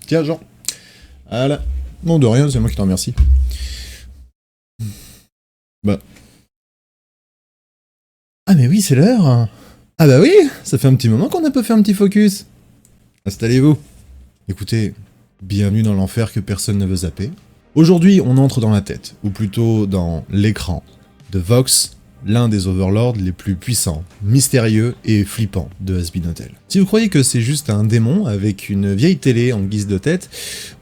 Tiens, Jean. Voilà. Non, de rien, c'est moi qui t'en remercie. Bah. Ah, mais oui, c'est l'heure. Ah, bah oui, ça fait un petit moment qu'on a pas fait un petit focus. Installez-vous. Écoutez, bienvenue dans l'enfer que personne ne veut zapper. Aujourd'hui, on entre dans la tête, ou plutôt dans l'écran, de Vox, l'un des overlords les plus puissants, mystérieux et flippants de Has-Been Hotel. Si vous croyez que c'est juste un démon avec une vieille télé en guise de tête,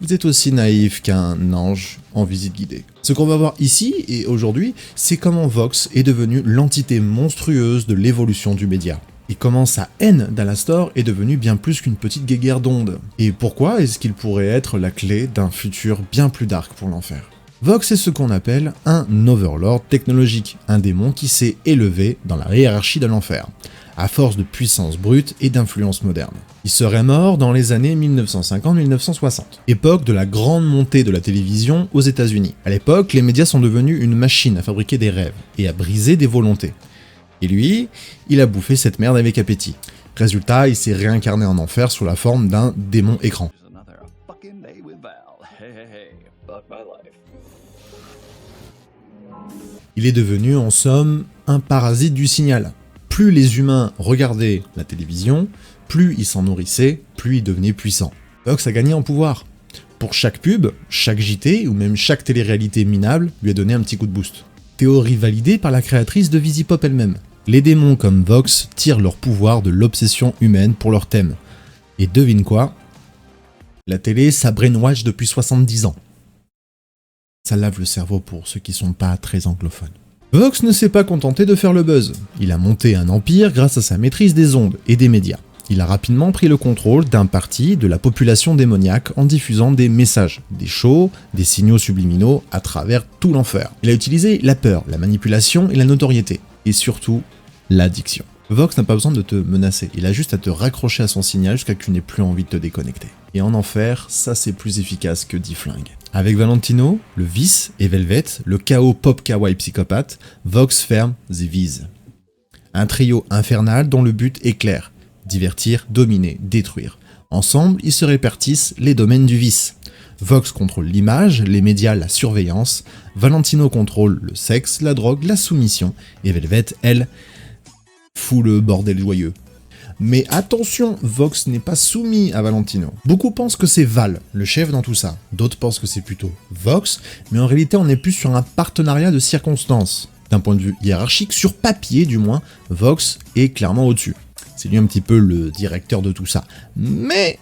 vous êtes aussi naïf qu'un ange en visite guidée. Ce qu'on va voir ici et aujourd'hui, c'est comment Vox est devenu l'entité monstrueuse de l'évolution du média. Et comment sa haine d'Alastor est devenue bien plus qu'une petite guéguerre d'ondes. Et pourquoi est-ce qu'il pourrait être la clé d'un futur bien plus dark pour l'enfer. Vox est ce qu'on appelle un overlord technologique, un démon qui s'est élevé dans la hiérarchie de l'enfer, à force de puissance brute et d'influence moderne. Il serait mort dans les années 1950-1960, époque de la grande montée de la télévision aux États-Unis. À l'époque, les médias sont devenus une machine à fabriquer des rêves et à briser des volontés. Et lui, il a bouffé cette merde avec appétit. Résultat, il s'est réincarné en enfer sous la forme d'un démon écran. Il est devenu en somme un parasite du signal. Plus les humains regardaient la télévision, plus ils s'en nourrissaient, plus ils devenaient puissants. Vox a gagné en pouvoir. Pour chaque pub, chaque JT ou même chaque télé-réalité minable lui a donné un petit coup de boost. Théorie validée par la créatrice de Visipop elle-même. Les démons comme Vox tirent leur pouvoir de l'obsession humaine pour leur thème. Et devine quoi ? La télé, ça brainwash depuis 70 ans. Ça lave le cerveau pour ceux qui sont pas très anglophones. Vox ne s'est pas contenté de faire le buzz. Il a monté un empire grâce à sa maîtrise des ondes et des médias. Il a rapidement pris le contrôle d'un parti de la population démoniaque en diffusant des messages, des shows, des signaux subliminaux à travers tout l'enfer. Il a utilisé la peur, la manipulation et la notoriété. Et surtout, l'addiction. Vox n'a pas besoin de te menacer, il a juste à te raccrocher à son signal jusqu'à ce que tu n'aies plus envie de te déconnecter. Et en enfer, ça c'est plus efficace que 10 flingues. Avec Valentino, le vice et Velvet, le chaos pop kawaii psychopathe, Vox ferme The Viz. Un trio infernal dont le but est clair, divertir, dominer, détruire. Ensemble, ils se répartissent les domaines du vice. Vox contrôle l'image, les médias, la surveillance, Valentino contrôle le sexe, la drogue, la soumission, et Velvet, elle, fout le bordel joyeux. Mais attention, Vox n'est pas soumis à Valentino. Beaucoup pensent que c'est Val, le chef dans tout ça. D'autres pensent que c'est plutôt Vox, mais en réalité on est plus sur un partenariat de circonstances. D'un point de vue hiérarchique, sur papier du moins, Vox est clairement au-dessus. C'est lui un petit peu le directeur de tout ça. Mais,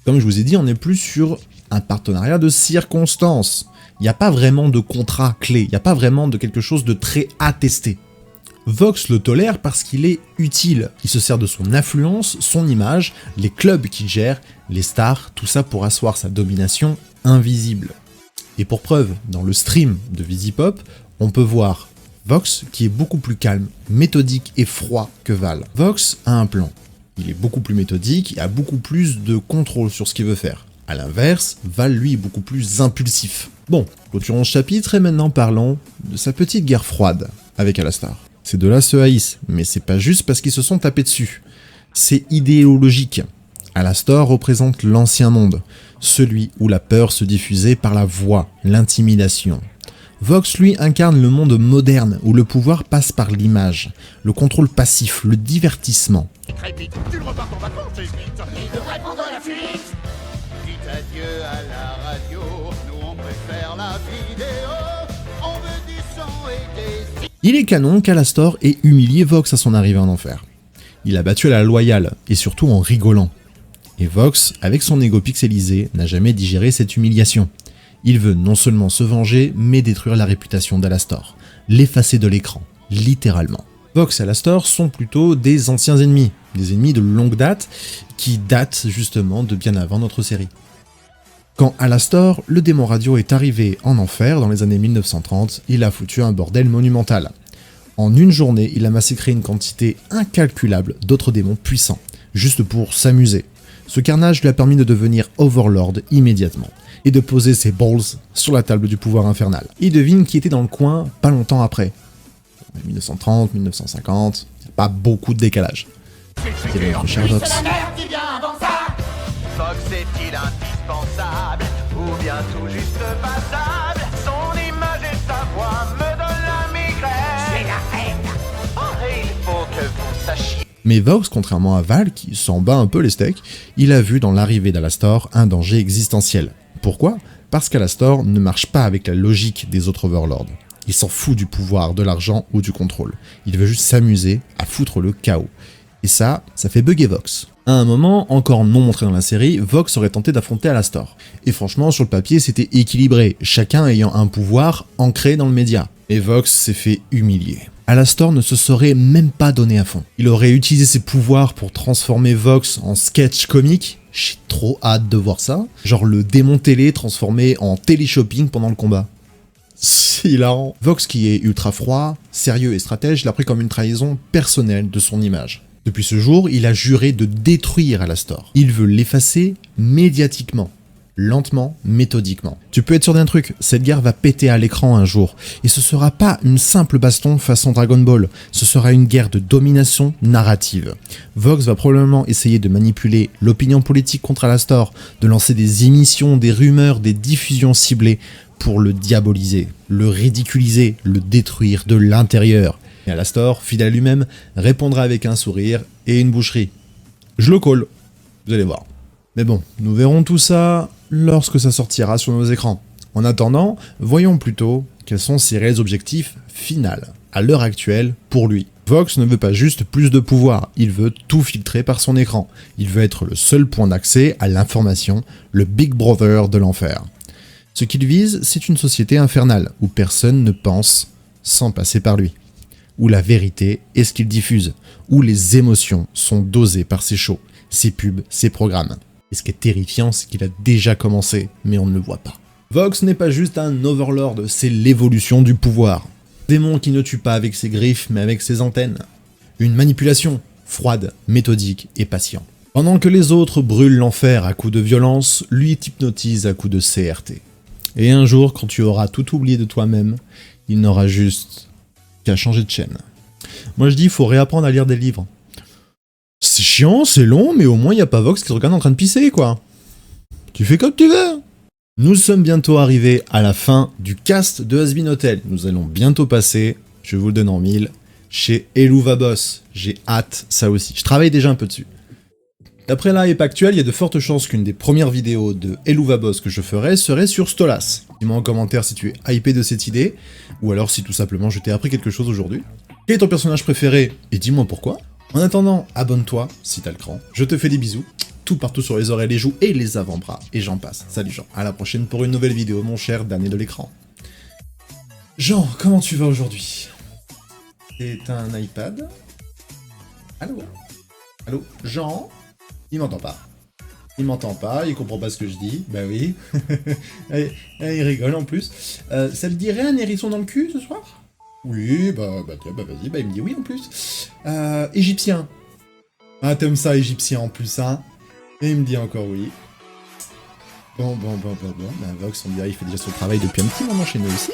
comme je vous ai dit, on est plus sur un partenariat de circonstances. Il n'y a pas vraiment de contrat clé, il n'y a pas vraiment de quelque chose de très attesté. Vox le tolère parce qu'il est utile. Il se sert de son influence, son image, les clubs qu'il gère, les stars, tout ça pour asseoir sa domination invisible. Et pour preuve, dans le stream de Visipop, on peut voir Vox qui est beaucoup plus calme, méthodique et froid que Val. Vox a un plan. Il est beaucoup plus méthodique et a beaucoup plus de contrôle sur ce qu'il veut faire. A l'inverse, Val lui est beaucoup plus impulsif. Bon, clôturons ce chapitre et maintenant parlons de sa petite guerre froide avec Alastor. Ces deux-là se haïssent, mais c'est pas juste parce qu'ils se sont tapés dessus. C'est idéologique. Alastor représente l'ancien monde, celui où la peur se diffusait par la voix, l'intimidation. Vox, lui, incarne le monde moderne, où le pouvoir passe par l'image, le contrôle passif, le divertissement. Très vite, tu le repars en vacances, c'est vite. Il devrait prendre la fuite. Dites adieu à la radio, nous on préfère la vidéo. On veut du sang et des... Il est canon qu'Alastor ait humilié Vox à son arrivée en enfer. Il a battu à la loyale, et surtout en rigolant. Et Vox, avec son ego pixelisé, n'a jamais digéré cette humiliation. Il veut non seulement se venger, mais détruire la réputation d'Alastor, l'effacer de l'écran, littéralement. Vox et Alastor sont plutôt des anciens ennemis, des ennemis de longue date, qui datent justement de bien avant notre série. Quand Alastor, le démon radio, est arrivé en enfer dans les années 1930, il a foutu un bordel monumental. En une journée, il a massacré une quantité incalculable d'autres démons puissants, juste pour s'amuser. Ce carnage lui a permis de devenir Overlord immédiatement, et de poser ses balls sur la table du pouvoir infernal. Et devine qui était dans le coin pas longtemps après. 1930, 1950, pas beaucoup de décalage. dirait notre cher Vox. C'est la merde qui vient avant ça. Vox est-il indispensable ou bien tout juste passable? Son image et sa voix me donnent la migraine. J'ai la haine. Oh, et il faut que vous sachiez. Mais Vox, contrairement à Val, qui s'en bat un peu les steaks, il a vu dans l'arrivée d'Alastor un danger existentiel. Pourquoi? Parce qu'Alastor ne marche pas avec la logique des autres Overlords. Il s'en fout du pouvoir, de l'argent ou du contrôle. Il veut juste s'amuser à foutre le chaos. Et ça fait bugger Vox. À un moment, encore non montré dans la série, Vox aurait tenté d'affronter Alastor. Et franchement, sur le papier, c'était équilibré, chacun ayant un pouvoir ancré dans le média. Et Vox s'est fait humilier. Alastor ne se serait même pas donné à fond. Il aurait utilisé ses pouvoirs pour transformer Vox en sketch comique. J'ai trop hâte de voir ça. Genre le démon télé transformé en télé-shopping pendant le combat. C'est hilarant. Vox, qui est ultra froid, sérieux et stratège, l'a pris comme une trahison personnelle de son image. Depuis ce jour, il a juré de détruire Alastor. Il veut l'effacer médiatiquement. Lentement, méthodiquement. Tu peux être sûr d'un truc, cette guerre va péter à l'écran un jour. Et ce sera pas une simple baston façon Dragon Ball, ce sera une guerre de domination narrative. Vox va probablement essayer de manipuler l'opinion politique contre Alastor, de lancer des émissions, des rumeurs, des diffusions ciblées pour le diaboliser, le ridiculiser, le détruire de l'intérieur. Et Alastor, fidèle à lui-même, répondra avec un sourire et une boucherie. Je le colle, vous allez voir. Mais bon, nous verrons tout ça lorsque ça sortira sur nos écrans. En attendant, voyons plutôt quels sont ses réels objectifs finaux, à l'heure actuelle, pour lui. Vox ne veut pas juste plus de pouvoir, il veut tout filtrer par son écran. Il veut être le seul point d'accès à l'information, le Big Brother de l'enfer. Ce qu'il vise, c'est une société infernale, où personne ne pense sans passer par lui. Où la vérité est ce qu'il diffuse, où les émotions sont dosées par ses shows, ses pubs, ses programmes. Et ce qui est terrifiant, c'est qu'il a déjà commencé, mais on ne le voit pas. Vox n'est pas juste un Overlord, c'est l'évolution du pouvoir. Démon qui ne tue pas avec ses griffes, mais avec ses antennes. Une manipulation, froide, méthodique et patient. Pendant que les autres brûlent l'enfer à coups de violence, lui t'hypnotise à coups de CRT. Et un jour, quand tu auras tout oublié de toi-même, il n'aura juste qu'à changer de chaîne. Moi je dis, il faut réapprendre à lire des livres. C'est chiant, c'est long, mais au moins il n'y a pas Vox qui te regarde en train de pisser, quoi. Tu fais comme tu veux. Nous sommes bientôt arrivés à la fin du cast de Has Been Hotel. Nous allons bientôt passer, je vous le donne en mille, chez Helluva Boss. J'ai hâte, ça aussi. Je travaille déjà un peu dessus. D'après la hype actuelle, il y a de fortes chances qu'une des premières vidéos de Helluva Boss que je ferai serait sur Stolas. Dis-moi en commentaire si tu es hypé de cette idée, ou alors si tout simplement je t'ai appris quelque chose aujourd'hui. Quel est ton personnage préféré, et dis-moi pourquoi. En attendant, abonne-toi si t'as le cran. Je te fais des bisous, tout partout sur les oreilles, les joues et les avant-bras, et j'en passe. Salut Jean, à la prochaine pour une nouvelle vidéo, mon cher damné de l'écran. Jean, comment tu vas aujourd'hui? C'est un iPad? Allô? Allô? Jean? Il m'entend pas. Il m'entend pas, il comprend pas ce que je dis. Bah oui. Il rigole en plus. Ça te dirait un hérisson dans le cul ce soir? Oui, tiens, vas-y, il me dit oui en plus. Égyptien. Ah, t'aimes ça, égyptien en plus, hein? Et il me dit encore oui. Bon. Vox, on dirait, il fait déjà son travail depuis un petit moment chez nous ici.